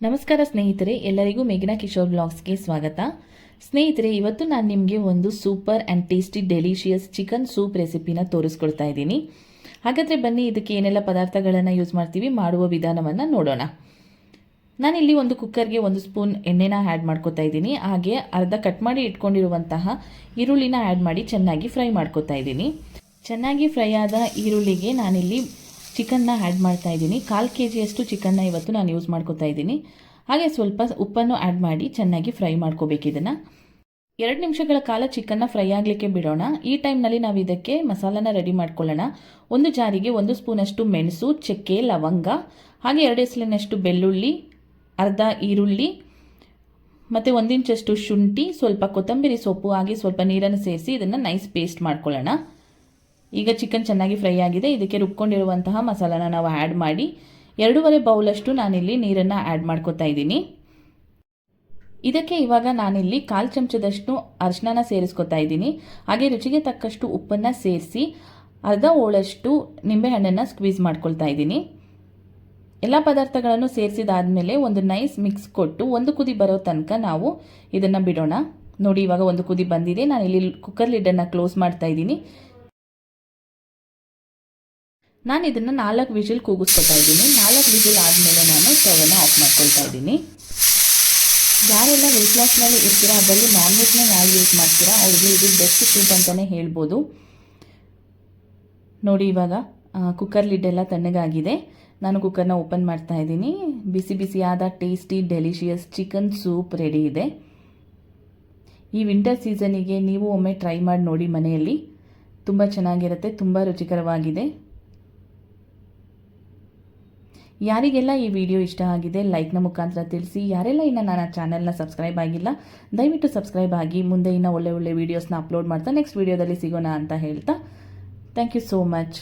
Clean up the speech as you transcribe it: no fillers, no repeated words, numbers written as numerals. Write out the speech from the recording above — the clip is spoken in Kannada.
ನಮಸ್ಕಾರ ಸ್ನೇಹಿತರೆ, ಎಲ್ಲರಿಗೂ ಮೇಘನಾ ಕಿಶೋರ್ ಬ್ಲಾಗ್ಸ್ಗೆ ಸ್ವಾಗತ. ಸ್ನೇಹಿತರೆ, ಇವತ್ತು ನಾನು ನಿಮಗೆ ಒಂದು super and tasty delicious chicken soup ರೆಸಿಪಿನ ತೋರಿಸ್ಕೊಡ್ತಾ ಇದ್ದೀನಿ. ಹಾಗಾದರೆ ಬನ್ನಿ, ಇದಕ್ಕೆ ಏನೆಲ್ಲ ಪದಾರ್ಥಗಳನ್ನು ಯೂಸ್ ಮಾಡ್ತೀವಿ, ಮಾಡುವ ವಿಧಾನವನ್ನು ನೋಡೋಣ. ನಾನಿಲ್ಲಿ ಒಂದು ಕುಕ್ಕರ್ಗೆ 1 ಸ್ಪೂನ್ ಎಣ್ಣೆನ ಆ್ಯಡ್ ಮಾಡ್ಕೋತಾ ಇದ್ದೀನಿ. ಹಾಗೆ ಅರ್ಧ ಕಟ್ ಮಾಡಿ ಇಟ್ಕೊಂಡಿರುವಂತಹ ಈರುಳ್ಳಿನ ಆ್ಯಡ್ ಮಾಡಿ ಚೆನ್ನಾಗಿ ಫ್ರೈ ಮಾಡ್ಕೋತಾ ಇದ್ದೀನಿ. ಚೆನ್ನಾಗಿ ಫ್ರೈ ಆದ ಈರುಳ್ಳಿಗೆ ನಾನಿಲ್ಲಿ ಚಿಕನ್ನ ಆ್ಯಡ್ ಮಾಡ್ತಾ ಇದ್ದೀನಿ. 1/4 kg ಚಿಕನ್ನ ಇವತ್ತು ನಾನು ಯೂಸ್ ಮಾಡ್ಕೋತಾ ಇದ್ದೀನಿ. ಹಾಗೆ ಸ್ವಲ್ಪ ಉಪ್ಪನ್ನು ಆ್ಯಡ್ ಮಾಡಿ ಚೆನ್ನಾಗಿ ಫ್ರೈ ಮಾಡ್ಕೋಬೇಕು. ಇದನ್ನು 2 ನಿಮಿಷಗಳ ಕಾಲ ಚಿಕನ್ನ ಫ್ರೈ ಆಗಲಿಕ್ಕೆ ಬಿಡೋಣ. ಈ ಟೈಮ್ನಲ್ಲಿ ನಾವು ಇದಕ್ಕೆ ಮಸಾಲಾನ ರೆಡಿ ಮಾಡ್ಕೊಳ್ಳೋಣ. ಒಂದು ಜಾರಿಗೆ 1 ಸ್ಪೂನಷ್ಟು ಮೆಣಸು, ಚಕ್ಕೆ, ಲವಂಗ, ಹಾಗೆ 2 ಎಸಳಿನಷ್ಟು ಬೆಳ್ಳುಳ್ಳಿ, ಅರ್ಧ ಈರುಳ್ಳಿ ಮತ್ತು 1 ಇಂಚಷ್ಟು ಶುಂಠಿ, ಸ್ವಲ್ಪ ಕೊತ್ತಂಬರಿ ಸೊಪ್ಪು, ಹಾಗೆ ಸ್ವಲ್ಪ ನೀರನ್ನು ಸೇರಿಸಿ ಇದನ್ನು ನೈಸ್ ಪೇಸ್ಟ್ ಮಾಡ್ಕೊಳ್ಳೋಣ. ಈಗ ಚಿಕನ್ ಚೆನ್ನಾಗಿ ಫ್ರೈ ಆಗಿದೆ. ಇದಕ್ಕೆ ರುಬ್ಕೊಂಡಿರುವಂತಹ ಮಸಾಲಾನ ನಾವು ಆ್ಯಡ್ ಮಾಡಿ 2.5 ಬೌಲಷ್ಟು ನಾನಿಲ್ಲಿ ನೀರನ್ನು ಆ್ಯಡ್ ಮಾಡ್ಕೋತಾ ಇದ್ದೀನಿ. ಇದಕ್ಕೆ ಇವಾಗ ನಾನಿಲ್ಲಿ 1/4 ಚಮಚದಷ್ಟು ಅರಿಶಿನ ಸೇರಿಸ್ಕೊತಾ ಇದ್ದೀನಿ. ಹಾಗೆ ರುಚಿಗೆ ತಕ್ಕಷ್ಟು ಉಪ್ಪನ್ನು ಸೇರಿಸಿ ಅರ್ಧ ಹೋಳಷ್ಟು ನಿಂಬೆಹಣ್ಣನ್ನು ಸ್ಕ್ವೀಸ್ ಮಾಡ್ಕೊಳ್ತಾ ಇದ್ದೀನಿ. ಎಲ್ಲ ಪದಾರ್ಥಗಳನ್ನು ಸೇರಿಸಿದಾದ್ಮೇಲೆ ಒಂದು ನೈಸ್ ಮಿಕ್ಸ್ ಕೊಟ್ಟು 1 ಕುದಿ ಬರೋ ತನಕ ನಾವು ಇದನ್ನು ಬಿಡೋಣ. ನೋಡಿ, ಇವಾಗ 1 ಕುದಿ ಬಂದಿದೆ. ನಾನಿಲ್ಲಿ ಕುಕ್ಕರ್ ಲಿಡ್ಡನ್ನು ಕ್ಲೋಸ್ ಮಾಡ್ತಾ ಇದ್ದೀನಿ. ನಾನು ಇದನ್ನು 4 ವಿಜಿಲ್ ಕೂಗಿಸ್ಕೊತಾ ಇದ್ದೀನಿ. 4 ವಿಜಿಲ್ ಆದಮೇಲೆ ನಾನು ಸ್ಟವನ್ನು ಆಫ್ ಮಾಡ್ಕೊಳ್ತಾ ಇದ್ದೀನಿ. ಯಾರೆಲ್ಲ ವೆಯ್ಟ್ ಲಾಸ್ನಲ್ಲಿ ಇರ್ತೀರಾ, ಅದರಲ್ಲಿ ನಾನ್ ವೆಜ್ನ ಯಾರು ಯೂಸ್ ಮಾಡ್ತೀರಾ, ಅವ್ರಿಗೆ ಇದು ಬೆಸ್ಟ್ ಸೂಪ್ ಅಂತಲೇ ಹೇಳ್ಬೋದು. ನೋಡಿ, ಇವಾಗ ಕುಕ್ಕರ್ ಲಿಡ್ ಎಲ್ಲ ತಣ್ಣಗಾಗಿದೆ. ನಾನು ಕುಕ್ಕರ್ನ ಓಪನ್ ಮಾಡ್ತಾ ಇದ್ದೀನಿ. ಬಿಸಿ ಬಿಸಿಯಾದ tasty delicious chicken soup ready ಇದೆ. ಈ ವಿಂಟರ್ ಸೀಸನಿಗೆ ನೀವು ಒಮ್ಮೆ ಟ್ರೈ ಮಾಡಿ ನೋಡಿ ಮನೆಯಲ್ಲಿ. ತುಂಬ ಚೆನ್ನಾಗಿರುತ್ತೆ, ತುಂಬ ರುಚಿಕರವಾಗಿದೆ. ಯಾರಿಗೆಲ್ಲ ಈ ವಿಡಿಯೋ ಇಷ್ಟ ಆಗಿದೆ ಲೈಕ್ನ ಮುಖಾಂತರ ತಿಳಿಸಿ. ಯಾರೆಲ್ಲ ಇನ್ನು ನನ್ನ ಚಾನೆಲ್ನ ಸಬ್ಸ್ಕ್ರೈಬ್ ಆಗಿಲ್ಲ, ದಯವಿಟ್ಟು ಸಬ್ಸ್ಕ್ರೈಬ್ ಆಗಿ. ಮುಂದೆ ಇನ್ನೂ ಒಳ್ಳೆ ವೀಡಿಯೋಸ್ನ ಅಪ್ಲೋಡ್ ಮಾಡ್ತಾ ನೆಕ್ಸ್ಟ್ ವಿಡಿಯೋದಲ್ಲಿ ಸಿಗೋಣ ಅಂತ ಹೇಳ್ತಾ, ಥ್ಯಾಂಕ್ ಯು ಸೋ ಮಚ್.